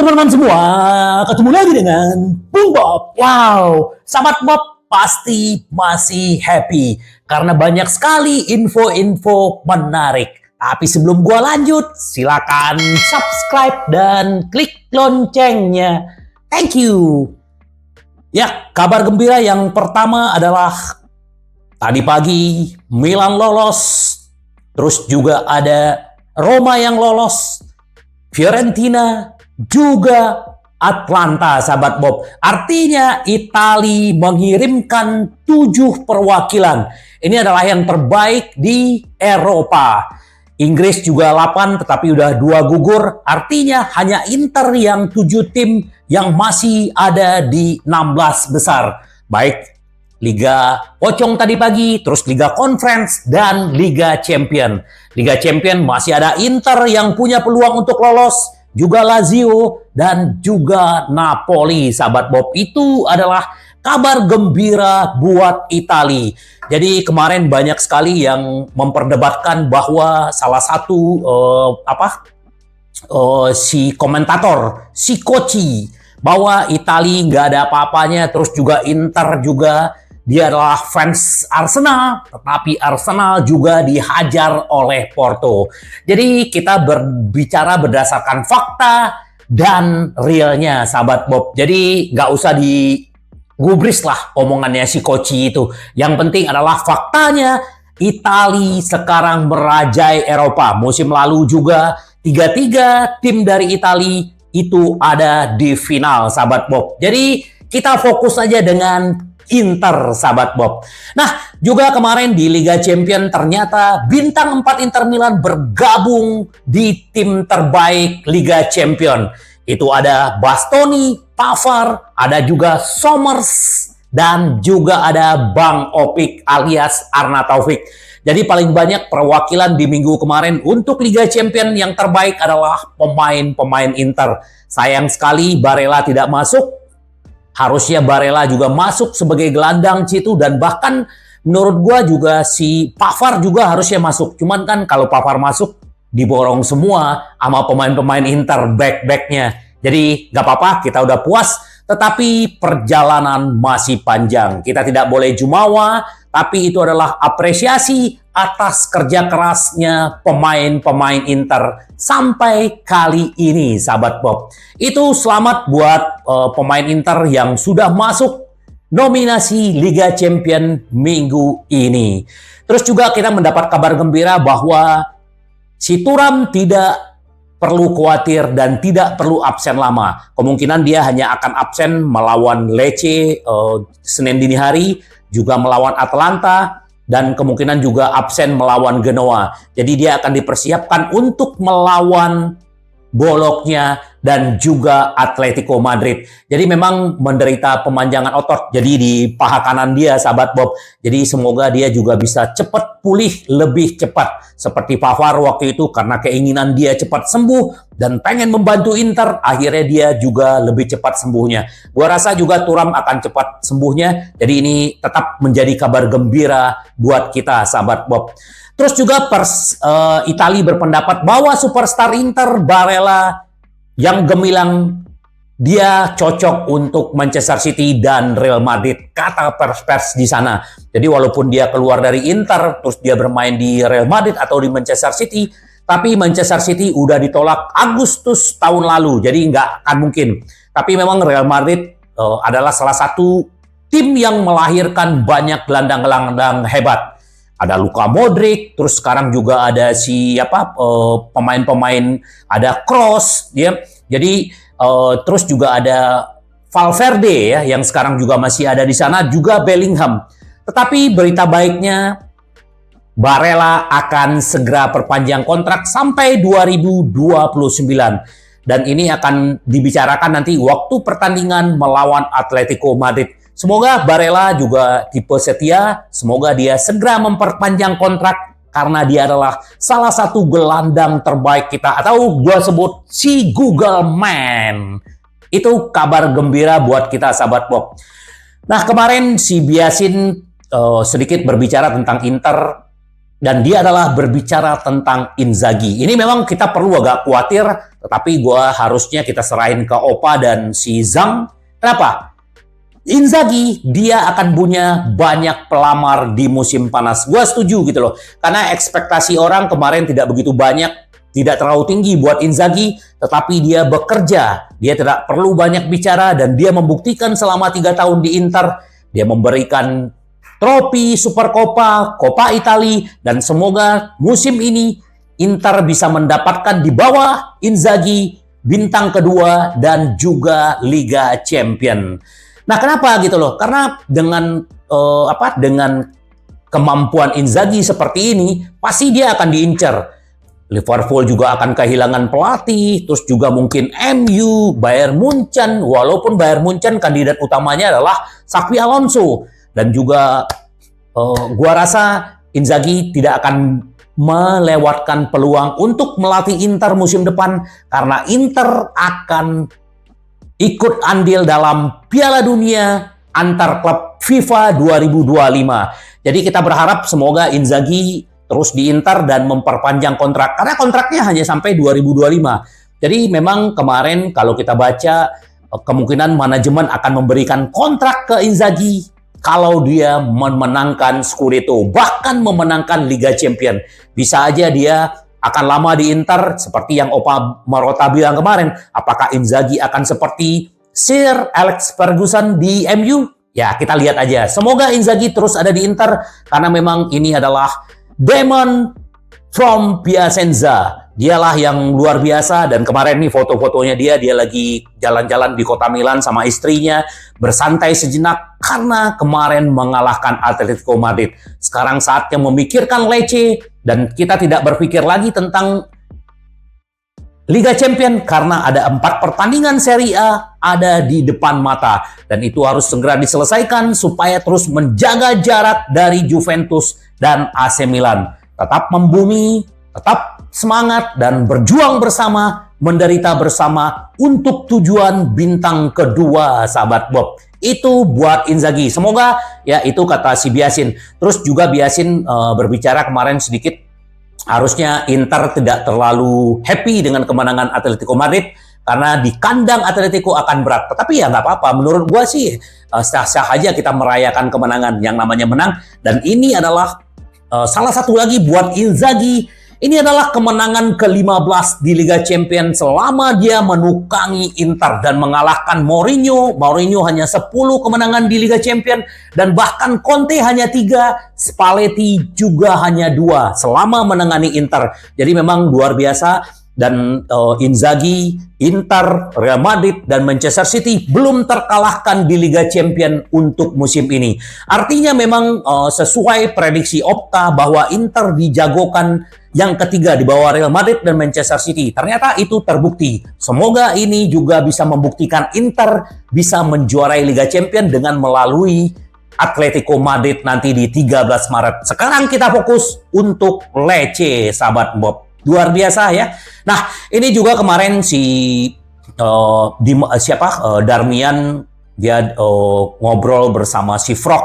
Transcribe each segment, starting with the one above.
teman-teman semua, ketemu lagi dengan Bung Bob. Wow, sahabat Bob pasti masih happy karena banyak sekali info-info menarik. Tapi sebelum gua lanjut, silakan subscribe dan klik loncengnya. Thank you. Ya, kabar gembira yang pertama adalah tadi pagi Milan lolos, terus juga ada Roma yang lolos, Fiorentina, juga Atlanta, sahabat Bob. Artinya Italia mengirimkan 7 perwakilan. Ini adalah yang terbaik di Eropa. Inggris juga 8, tetapi udah 2 gugur. Artinya hanya Inter yang 7 tim yang masih ada di 16 besar. Baik Liga Pocong tadi pagi, terus Liga Conference, dan Liga Champion. Liga Champion masih ada Inter yang punya peluang untuk lolos, juga Lazio, dan juga Napoli, sahabat Bob. Itu adalah kabar gembira buat Italia. Jadi kemarin banyak sekali yang memperdebatkan bahwa salah satu si komentator, si Koci, bahwa Italia nggak ada apa-apanya, terus juga Inter juga dia adalah fans Arsenal, tetapi Arsenal juga dihajar oleh Porto. Jadi kita berbicara berdasarkan fakta dan realnya, sahabat Bob. Jadi nggak usah digubris lah omongannya si Koci itu. Yang penting adalah faktanya, Italia sekarang merajai Eropa. Musim lalu juga 3-3 tim dari Italia itu ada di final, sahabat Bob. Jadi kita fokus aja dengan Inter, sahabat Bob. Nah, juga kemarin di Liga Champion ternyata bintang 4 Inter Milan bergabung di tim terbaik Liga Champion. Itu ada Bastoni, Pavard, ada juga Somers, dan juga ada Bang Opik alias Arna Taufik. Jadi paling banyak perwakilan di minggu kemarin untuk Liga Champion yang terbaik adalah pemain-pemain Inter. Sayang sekali Barella tidak masuk. Harusnya Barella juga masuk sebagai gelandang situ, dan bahkan menurut gua juga si Pavard juga harusnya masuk. Cuman kan kalau Pavard masuk diborong semua sama pemain-pemain Inter back-backnya. Jadi nggak apa-apa, kita udah puas. Tetapi perjalanan masih panjang. Kita tidak boleh jumawa, tapi itu adalah apresiasi atas kerja kerasnya pemain-pemain Inter sampai kali ini, sahabat Bob. Itu selamat buat pemain Inter yang sudah masuk nominasi Liga Champion minggu ini. Terus juga kita mendapat kabar gembira bahwa si Thuram tidak perlu khawatir dan tidak perlu absen lama. Kemungkinan dia hanya akan absen melawan Lecce Senin dini hari, juga melawan Atalanta, dan kemungkinan juga absen melawan Genoa. Jadi dia akan dipersiapkan untuk melawan Bologna dan juga Atletico Madrid. Jadi memang menderita pemanjangan otot jadi di paha kanan dia, sahabat Bob. Jadi semoga dia juga bisa cepat pulih lebih cepat. Seperti Pavard waktu itu, karena keinginan dia cepat sembuh dan pengen membantu Inter, akhirnya dia juga lebih cepat sembuhnya. Gua rasa juga Thuram akan cepat sembuhnya. Jadi ini tetap menjadi kabar gembira buat kita, sahabat Bob. Terus juga Italia berpendapat bahwa superstar Inter Barella yang gemilang dia cocok untuk Manchester City dan Real Madrid, kata pers di sana. Jadi walaupun dia keluar dari Inter, terus dia bermain di Real Madrid atau di Manchester City, tapi Manchester City udah ditolak Agustus tahun lalu, jadi nggak akan mungkin. Tapi memang Real Madrid adalah salah satu tim yang melahirkan banyak gelandang-gelandang hebat. Ada Luka Modric, terus sekarang juga ada pemain-pemain, ada Kroos, ya. Jadi terus juga ada Valverde ya, yang sekarang juga masih ada di sana, juga Bellingham. Tetapi berita baiknya, Barella akan segera perpanjang kontrak sampai 2029. Dan ini akan dibicarakan nanti waktu pertandingan melawan Atletico Madrid. Semoga Barella juga tipe setia, semoga dia segera memperpanjang kontrak karena dia adalah salah satu gelandang terbaik kita, atau gua sebut si Google Man. Itu kabar gembira buat kita, sahabat Bob. Nah, kemarin si Biasin sedikit berbicara tentang Inter. Dan dia adalah berbicara tentang Inzaghi. Ini memang kita perlu agak khawatir, tetapi harusnya kita serahin ke Opa dan si Zhang. Kenapa? Inzaghi, dia akan punya banyak pelamar di musim panas. Gua setuju gitu loh. Karena ekspektasi orang kemarin tidak begitu banyak, tidak terlalu tinggi buat Inzaghi, tetapi dia bekerja. Dia tidak perlu banyak bicara dan dia membuktikan selama 3 tahun di Inter, dia memberikan trofi Supercoppa, Coppa Italia, dan semoga musim ini Inter bisa mendapatkan di bawah Inzaghi bintang kedua dan juga Liga Champion. Nah, kenapa gitu loh? Karena dengan dengan kemampuan Inzaghi seperti ini, pasti dia akan diincar. Liverpool juga akan kehilangan pelatih, terus juga mungkin MU, Bayern Munchen, walaupun Bayern Munchen kandidat utamanya adalah Xabi Alonso. Dan juga gua rasa Inzaghi tidak akan melewatkan peluang untuk melatih Inter musim depan karena Inter akan ikut andil dalam Piala Dunia antar klub FIFA 2025. Jadi kita berharap semoga Inzaghi terus di Inter dan memperpanjang kontrak karena kontraknya hanya sampai 2025. Jadi memang kemarin kalau kita baca kemungkinan manajemen akan memberikan kontrak ke Inzaghi kalau dia memenangkan Scudetto, bahkan memenangkan Liga Champion. Bisa aja dia akan lama di Inter, seperti yang Opa Marotta bilang kemarin. Apakah Inzaghi akan seperti Sir Alex Ferguson di MU? Ya, kita lihat aja. Semoga Inzaghi terus ada di Inter, karena memang ini adalah Demon from Piacenza. Dialah yang luar biasa, dan kemarin nih foto-fotonya dia lagi jalan-jalan di kota Milan sama istrinya, bersantai sejenak karena kemarin mengalahkan Atletico Madrid. Sekarang saatnya memikirkan Lecce, dan kita tidak berpikir lagi tentang Liga Champion karena ada 4 pertandingan Serie A ada di depan mata, dan itu harus segera diselesaikan supaya terus menjaga jarak dari Juventus dan AC Milan. Tetap membumi, tetap semangat dan berjuang bersama, menderita bersama untuk tujuan bintang kedua, sahabat Bob. Itu buat Inzaghi. Semoga ya itu kata si Biasin. Terus juga Biasin berbicara kemarin sedikit, harusnya Inter tidak terlalu happy dengan kemenangan Atletico Madrid karena di kandang Atletico akan berat. Tetapi ya nggak apa-apa. Menurut gua sih sah-sah aja kita merayakan kemenangan, yang namanya menang. Dan ini adalah salah satu lagi buat Inzaghi. Ini adalah kemenangan ke-15 di Liga Champions selama dia menukangi Inter dan mengalahkan Mourinho. Mourinho hanya 10 kemenangan di Liga Champions dan bahkan Conte hanya 3, Spalletti juga hanya 2 selama menangani Inter. Jadi memang luar biasa. Dan Inzaghi, Inter, Real Madrid, dan Manchester City belum terkalahkan di Liga Champions untuk musim ini. Artinya memang sesuai prediksi Opta bahwa Inter dijagokan yang ketiga di bawah Real Madrid dan Manchester City. Ternyata itu terbukti. Semoga ini juga bisa membuktikan Inter bisa menjuarai Liga Champions dengan melalui Atletico Madrid nanti di 13 Maret. Sekarang kita fokus untuk Lecce, sahabat Bob. Luar biasa ya. Nah, ini juga kemarin si Darmian dia ngobrol bersama si Frog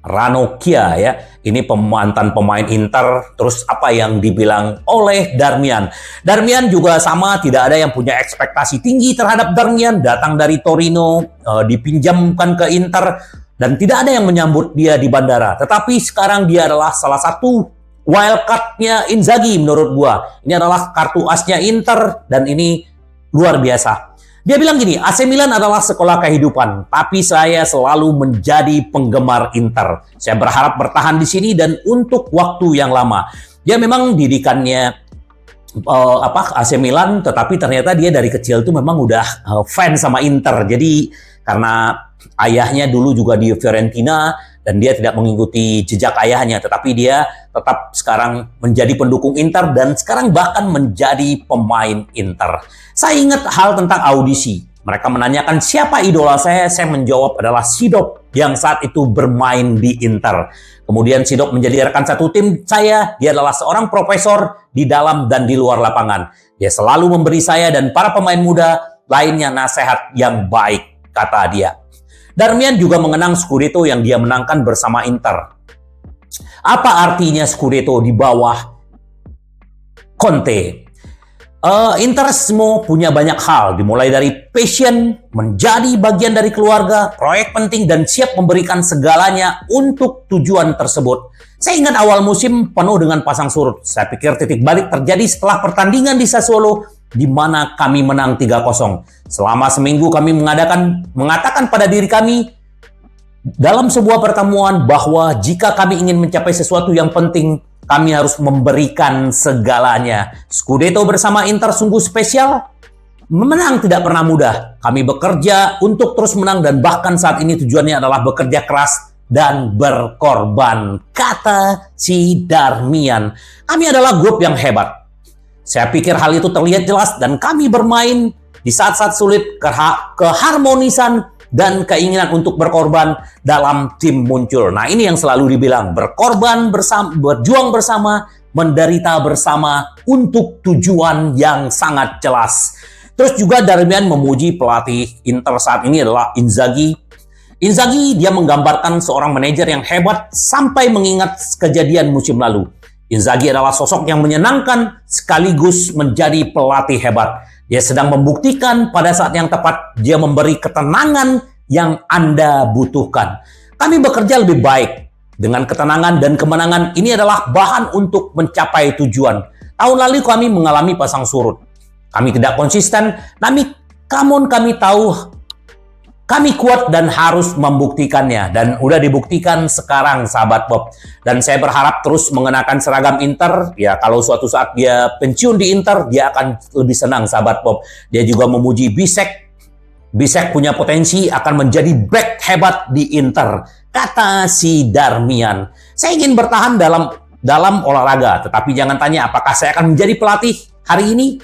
Ranocchia ya. Ini mantan pemain Inter. Terus apa yang dibilang oleh Darmian? Darmian juga sama, tidak ada yang punya ekspektasi tinggi terhadap Darmian. Datang dari Torino, dipinjamkan ke Inter dan tidak ada yang menyambut dia di bandara. Tetapi sekarang dia adalah salah satu wildcard-nya Inzaghi menurut gua. Ini adalah kartu asnya Inter dan ini luar biasa. Dia bilang gini, AC Milan adalah sekolah kehidupan, tapi saya selalu menjadi penggemar Inter. Saya berharap bertahan di sini dan untuk waktu yang lama. Dia memang didikannya AC Milan, tetapi ternyata dia dari kecil tuh memang udah fans sama Inter. Jadi karena ayahnya dulu juga di Fiorentina dan dia tidak mengikuti jejak ayahnya, tetapi dia tetap sekarang menjadi pendukung Inter dan sekarang bahkan menjadi pemain Inter. Saya ingat hal tentang audisi. Mereka menanyakan siapa idola saya menjawab adalah Sidop yang saat itu bermain di Inter. Kemudian Sidop menjadi rekan satu tim saya, dia adalah seorang profesor di dalam dan di luar lapangan. Dia selalu memberi saya dan para pemain muda lainnya nasihat yang baik, kata dia. Darmian juga mengenang Scudetto yang dia menangkan bersama Inter. Apa artinya Scudetto di bawah Conte? Interismo punya banyak hal, dimulai dari passion, menjadi bagian dari keluarga, proyek penting, dan siap memberikan segalanya untuk tujuan tersebut. Saya ingat awal musim penuh dengan pasang surut. Saya pikir titik balik terjadi setelah pertandingan di Sassuolo, di mana kami menang 3-0. Selama seminggu kami mengatakan pada diri kami dalam sebuah pertemuan bahwa jika kami ingin mencapai sesuatu yang penting, kami harus memberikan segalanya. Scudetto bersama Inter sungguh spesial. Menang tidak pernah mudah. Kami bekerja untuk terus menang dan bahkan saat ini tujuannya adalah bekerja keras dan berkorban, kata si Darmian. Kami adalah grup yang hebat. Saya pikir hal itu terlihat jelas dan kami bermain di saat-saat sulit, keharmonisan dan keinginan untuk berkorban dalam tim muncul. Nah, ini yang selalu dibilang, berkorban bersama, berjuang bersama, menderita bersama untuk tujuan yang sangat jelas. Terus juga Darmian memuji pelatih Inter saat ini adalah Inzaghi. Inzaghi dia menggambarkan seorang manajer yang hebat sampai mengingat kejadian musim lalu. Inzaghi adalah sosok yang menyenangkan sekaligus menjadi pelatih hebat. Dia sedang membuktikan pada saat yang tepat dia memberi ketenangan yang Anda butuhkan. Kami bekerja lebih baik dengan ketenangan dan kemenangan. Ini adalah bahan untuk mencapai tujuan. Tahun lalu kami mengalami pasang surut. Kami tidak konsisten, kami tahu kami kuat dan harus membuktikannya. Dan udah dibuktikan sekarang, sahabat Bob. Dan saya berharap terus mengenakan seragam Inter. Ya, kalau suatu saat dia pensiun di Inter, dia akan lebih senang, sahabat Bob. Dia juga memuji Bisek. Bisek punya potensi akan menjadi back hebat di Inter, kata si Darmian. Saya ingin bertahan dalam olahraga, tetapi jangan tanya apakah saya akan menjadi pelatih hari ini.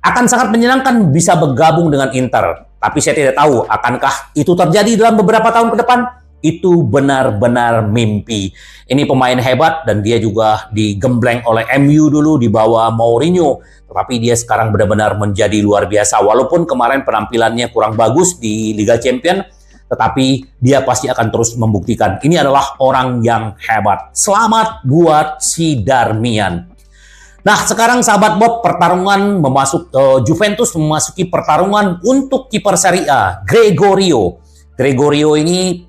Akan sangat menyenangkan bisa bergabung dengan Inter. Tapi saya tidak tahu akankah itu terjadi dalam beberapa tahun ke depan. Itu benar-benar mimpi. Ini pemain hebat dan dia juga digembleng oleh MU dulu di bawah Mourinho. Tetapi dia sekarang benar-benar menjadi luar biasa. Walaupun kemarin penampilannya kurang bagus di Liga Champions, tetapi dia pasti akan terus membuktikan. Ini adalah orang yang hebat. Selamat buat si Darmian. Nah, sekarang sahabat Bob, Juventus memasuki pertarungan untuk kiper Serie A, Gregorio. Gregorio ini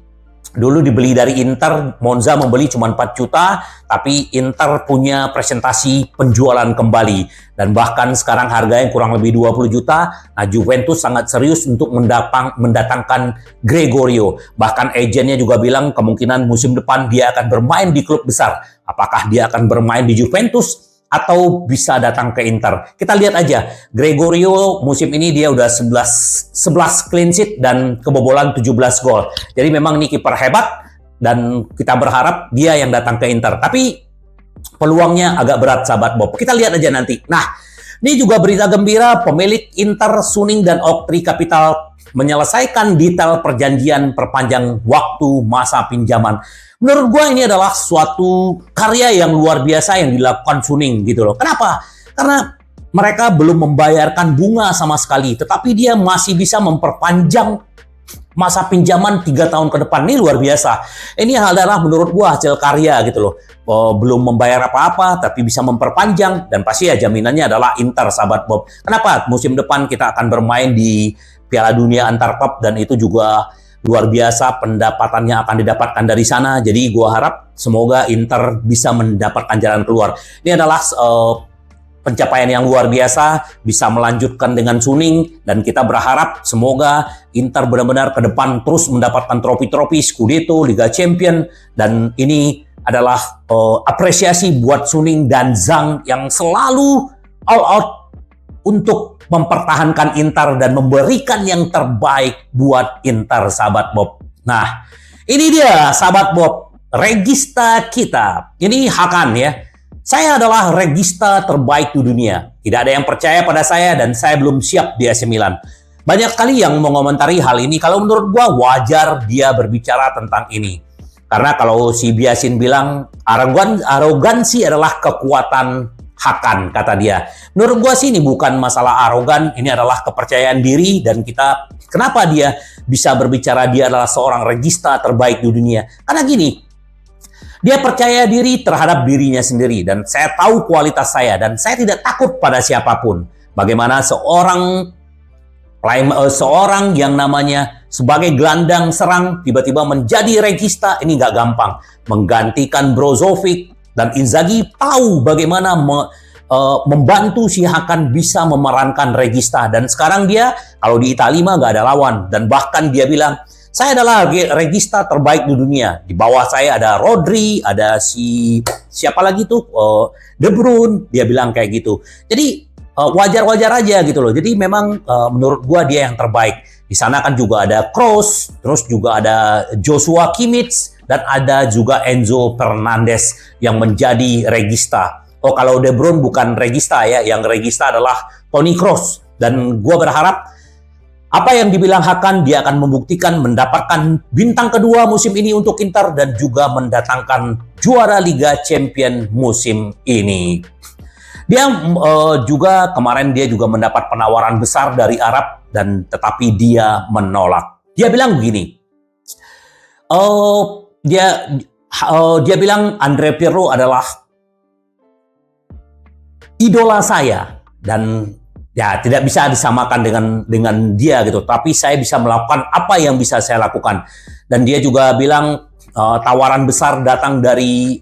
dulu dibeli dari Inter, Monza membeli cuma 4 juta, tapi Inter punya presentasi penjualan kembali. Dan bahkan sekarang harganya kurang lebih 20 juta, nah Juventus sangat serius untuk mendatangkan Gregorio. Bahkan agennya juga bilang kemungkinan musim depan dia akan bermain di klub besar. Apakah dia akan bermain di Juventus atau bisa datang ke Inter? Kita lihat aja. Gregorio musim ini dia udah 11 clean sheet dan kebobolan 17 gol. Jadi memang ini kiper hebat dan kita berharap dia yang datang ke Inter. Tapi peluangnya agak berat, sahabat Bob. Kita lihat aja nanti. Nah, ini juga berita gembira, pemilik Inter Suning dan Oaktree Capital menyelesaikan detail perjanjian perpanjang waktu masa pinjaman. Menurut gue ini adalah suatu karya yang luar biasa yang dilakukan Suning gitu loh. Kenapa? Karena mereka belum membayarkan bunga sama sekali, tetapi dia masih bisa memperpanjang masa pinjaman 3 tahun ke depan. Ini luar biasa. Ini adalah menurut gue hasil karya gitu loh. Belum membayar apa-apa, tapi bisa memperpanjang. Dan pasti ya jaminannya adalah Inter, sahabat Bob. Kenapa? Musim depan kita akan bermain di Piala Dunia antar klub dan itu juga luar biasa pendapatannya akan didapatkan dari sana. Jadi gua harap semoga Inter bisa mendapatkan jalan keluar. Ini adalah pencapaian yang luar biasa, bisa melanjutkan dengan Suning dan kita berharap semoga Inter benar-benar ke depan terus mendapatkan trofi-trofi Scudetto, Liga Champions, dan ini adalah apresiasi buat Suning dan Zhang yang selalu all out untuk mempertahankan Inter dan memberikan yang terbaik buat Inter, sahabat Bob. Nah, ini dia sahabat Bob, regista kita. Ini Hakan ya. Saya adalah regista terbaik di dunia. Tidak ada yang percaya pada saya dan saya belum siap di AC Milan. Banyak kali yang mengomentari hal ini. Kalau menurut gua wajar dia berbicara tentang ini. Karena kalau si Biasin bilang arogansi adalah kekuatan Hakan, kata dia. Menurut gua sih ini bukan masalah arogan, ini adalah kepercayaan diri dan kenapa dia bisa berbicara dia adalah seorang regista terbaik di dunia? Karena gini, Dia percaya diri terhadap dirinya sendiri dan saya tahu kualitas saya dan saya tidak takut pada siapapun. Bagaimana seorang yang namanya sebagai gelandang serang tiba-tiba menjadi regista, ini nggak gampang. Menggantikan Brozovic dan Inzaghi tahu bagaimana membantu si Hakan bisa memerankan regista. Dan sekarang dia kalau di Italia mah nggak ada lawan. Dan bahkan dia bilang, saya adalah regista terbaik di dunia. Di bawah saya ada Rodri, ada siapa lagi tuh, De Bruyne. Dia bilang kayak gitu. Jadi wajar-wajar aja gitu loh. Jadi memang menurut gua dia yang terbaik. Di sana kan juga ada Kroos, terus juga ada Joshua Kimmich, dan ada juga Enzo Fernandez yang menjadi regista. Oh, kalau De Bruyne bukan regista ya, yang regista adalah Toni Kroos. Dan gua berharap apa yang dibilang Hakan, dia akan membuktikan mendapatkan bintang kedua musim ini untuk Inter dan juga mendatangkan juara Liga Champions musim ini. Dia juga kemarin dia juga mendapat penawaran besar dari Arab dan tetapi dia menolak. Dia bilang begini, dia bilang Andre Pirlo adalah idola saya dan ya tidak bisa disamakan dengan dia gitu, tapi saya bisa melakukan apa yang bisa saya lakukan. Dan dia juga bilang tawaran besar datang dari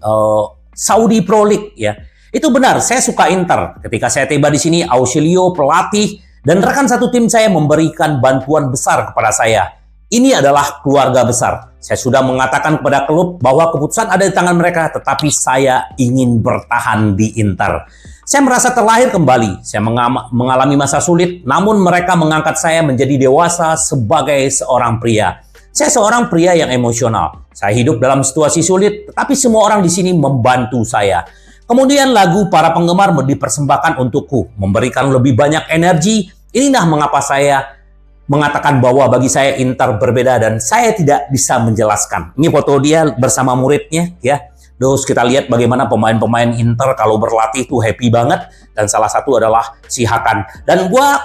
Saudi Pro League ya. Itu benar, saya suka Inter. Ketika saya tiba di sini, Ausilio, pelatih, dan rekan satu tim saya memberikan bantuan besar kepada saya. Ini adalah keluarga besar. Saya sudah mengatakan kepada klub bahwa keputusan ada di tangan mereka, tetapi saya ingin bertahan di Inter. Saya merasa terlahir kembali. Saya mengalami masa sulit, namun mereka mengangkat saya menjadi dewasa sebagai seorang pria. Saya seorang pria yang emosional. Saya hidup dalam situasi sulit, tetapi semua orang di sini membantu saya. Kemudian lagu para penggemar dipersembahkan untukku, memberikan lebih banyak energi. Inilah mengapa saya mengatakan bahwa bagi saya Inter berbeda dan saya tidak bisa menjelaskan. Ini foto dia bersama muridnya ya. Terus kita lihat bagaimana pemain-pemain Inter kalau berlatih itu happy banget. Dan salah satu adalah si Hakan. Dan gua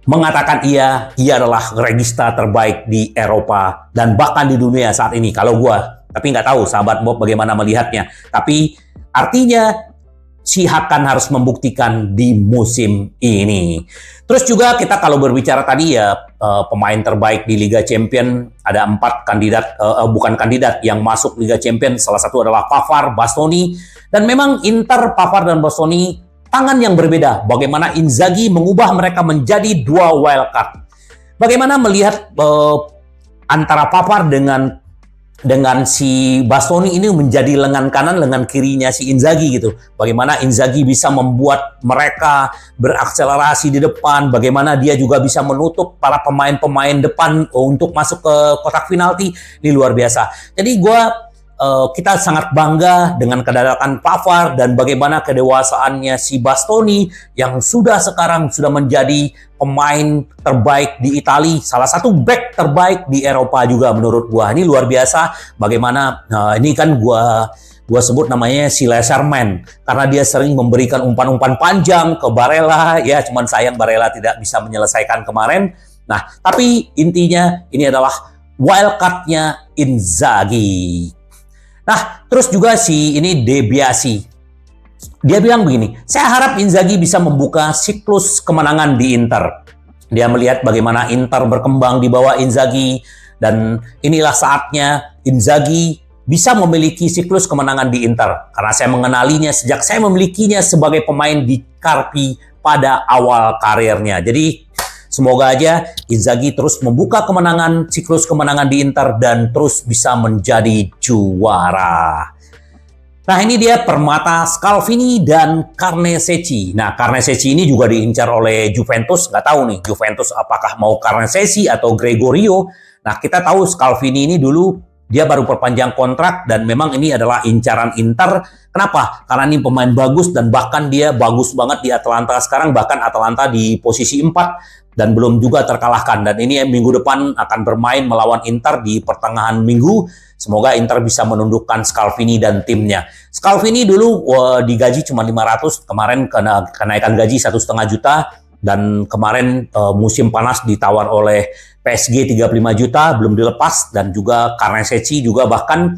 mengatakan ia adalah regista terbaik di Eropa dan bahkan di dunia saat ini. Kalau gua, tapi nggak tahu sahabat Bob bagaimana melihatnya. Tapi artinya si Hakan harus membuktikan di musim ini. Terus juga kita kalau berbicara tadi ya pemain terbaik di Liga Champions ada 4 kandidat, bukan kandidat yang masuk Liga Champions. Salah satu adalah Pavard, Bastoni, dan memang Inter, Pavard dan Bastoni tangan yang berbeda. Bagaimana Inzaghi mengubah mereka menjadi 2 wildcard. Bagaimana melihat antara Pavard dengan si Bastoni ini menjadi lengan kanan, lengan kirinya si Inzaghi gitu. Bagaimana Inzaghi bisa membuat mereka berakselerasi di depan, bagaimana dia juga bisa menutup para pemain-pemain depan untuk masuk ke kotak penalti. Ini luar biasa. Jadi kita sangat bangga dengan kedatangan Pavard dan bagaimana kedewasaannya si Bastoni yang sekarang sudah menjadi pemain terbaik di Italia, salah satu back terbaik di Eropa juga menurut gua. Ini luar biasa bagaimana ini kan gua sebut namanya si Laserman karena dia sering memberikan umpan-umpan panjang ke Barella ya, cuman sayang Barella tidak bisa menyelesaikan kemarin. Nah, tapi intinya ini adalah wildcard-nya Inzaghi. Nah, terus juga ini De Biasi. Dia bilang begini, saya harap Inzaghi bisa membuka siklus kemenangan di Inter. Dia melihat bagaimana Inter berkembang di bawah Inzaghi, dan inilah saatnya Inzaghi bisa memiliki siklus kemenangan di Inter. Karena saya mengenalinya sejak saya memilikinya sebagai pemain di Carpi pada awal karirnya. Jadi semoga aja Inzaghi terus membuka siklus kemenangan di Inter dan terus bisa menjadi juara. Nah, ini dia Permata, Scalvini, dan Carnesecchi. Nah, Carnesecchi ini juga diincar oleh Juventus. Nggak tahu nih, Juventus apakah mau Carnesecchi atau Gregorio. Nah, kita tahu Scalvini ini dulu dia baru perpanjang kontrak dan memang ini adalah incaran Inter. Kenapa? Karena ini pemain bagus dan bahkan dia bagus banget di Atalanta sekarang. Bahkan Atalanta di posisi 4. Dan belum juga terkalahkan. Dan ini minggu depan akan bermain melawan Inter di pertengahan minggu. Semoga Inter bisa menundukkan Scalvini dan timnya. Scalvini dulu digaji cuma 500, kemarin kenaikan gaji 1,5 juta. Dan kemarin musim panas ditawar oleh PSG 35 juta, belum dilepas. Dan juga Carnesecchi juga bahkan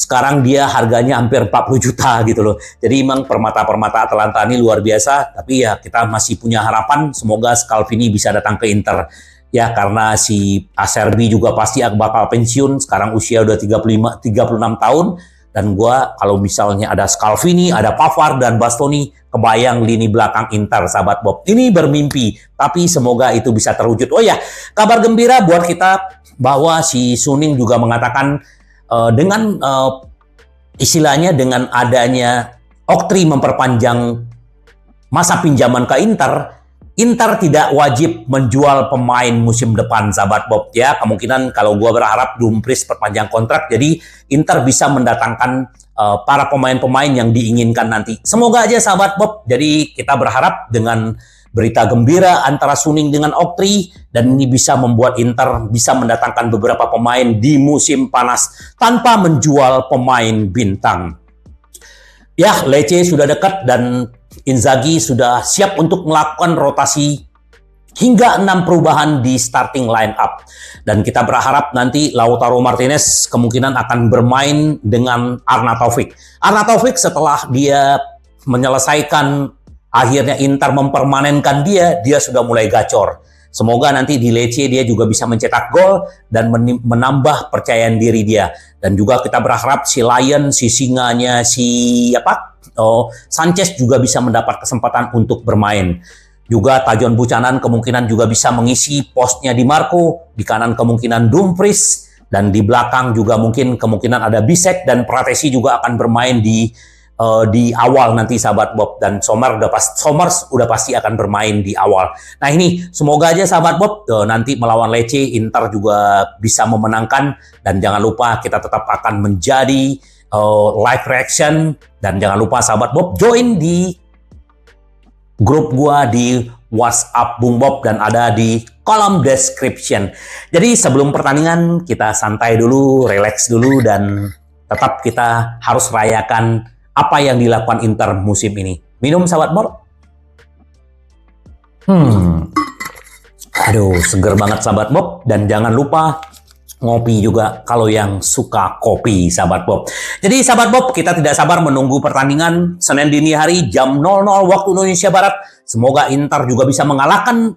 sekarang dia harganya hampir 40 juta gitu loh. Jadi emang permata-permata Atalanta ini luar biasa, tapi ya kita masih punya harapan semoga Scalvini bisa datang ke Inter. Ya karena si Acerbi juga pasti bakal pensiun, sekarang usia udah 36 tahun, dan gua kalau misalnya ada Scalvini, ada Pavard dan Bastoni, kebayang lini belakang Inter, sahabat Bob. Ini bermimpi, tapi semoga itu bisa terwujud. Oh ya, kabar gembira buat kita bahwa si Suning juga mengatakan dengan istilahnya dengan adanya Oktri memperpanjang masa pinjaman ke Inter, Inter tidak wajib menjual pemain musim depan, sahabat Bob. Ya, kemungkinan kalau gua berharap Dumfries perpanjang kontrak, jadi Inter bisa mendatangkan para pemain-pemain yang diinginkan nanti. Semoga aja, sahabat Bob. Jadi kita berharap dengan berita gembira antara Suning dengan Oktri, dan ini bisa membuat Inter bisa mendatangkan beberapa pemain di musim panas tanpa menjual pemain bintang. Ya, Lecce sudah dekat dan Inzaghi sudah siap untuk melakukan rotasi hingga 6 perubahan di starting line up. Dan kita berharap nanti Lautaro Martinez kemungkinan akan bermain dengan Arnautovic. Arnautovic setelah dia menyelesaikan, akhirnya Inter mempermanenkan dia sudah mulai gacor. Semoga nanti di Lecce dia juga bisa mencetak gol dan menambah percayaan diri dia. Dan juga kita berharap si Lion, si singanya, Sanchez juga bisa mendapat kesempatan untuk bermain. Juga Tajon Buchanan kemungkinan juga bisa mengisi posnya di Marco, di kanan kemungkinan Dumfries, dan di belakang juga kemungkinan ada Bisek, dan Pratesi juga akan bermain di awal nanti, sahabat Bob, dan Somers udah pasti akan bermain di awal. Nah ini semoga aja, sahabat Bob, nanti melawan Lecce Inter juga bisa memenangkan, dan jangan lupa kita tetap akan menjadi live reaction, dan jangan lupa, sahabat Bob, join di grup gua di WhatsApp Bung Bob dan ada di kolom description. Jadi sebelum pertandingan kita santai dulu, relax dulu, dan tetap kita harus rayakan apa yang dilakukan Inter musim ini. Minum, sahabat Bob. Aduh, seger banget, sahabat Bob. Dan jangan lupa ngopi juga kalau yang suka kopi, sahabat Bob. Jadi, sahabat Bob, kita tidak sabar menunggu pertandingan Senin dini hari jam 00 waktu Indonesia Barat. Semoga Inter juga bisa mengalahkan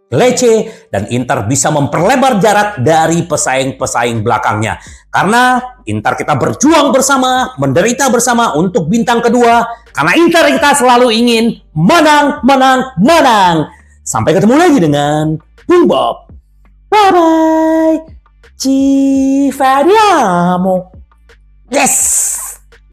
Lecce dan Inter bisa memperlebar jarak dari pesaing-pesaing belakangnya. Karena Inter kita berjuang bersama, menderita bersama untuk bintang kedua. Karena Inter kita selalu ingin menang, menang, menang. Sampai ketemu lagi dengan Bung Bob. Bye-bye. Ci vediamo. Yes!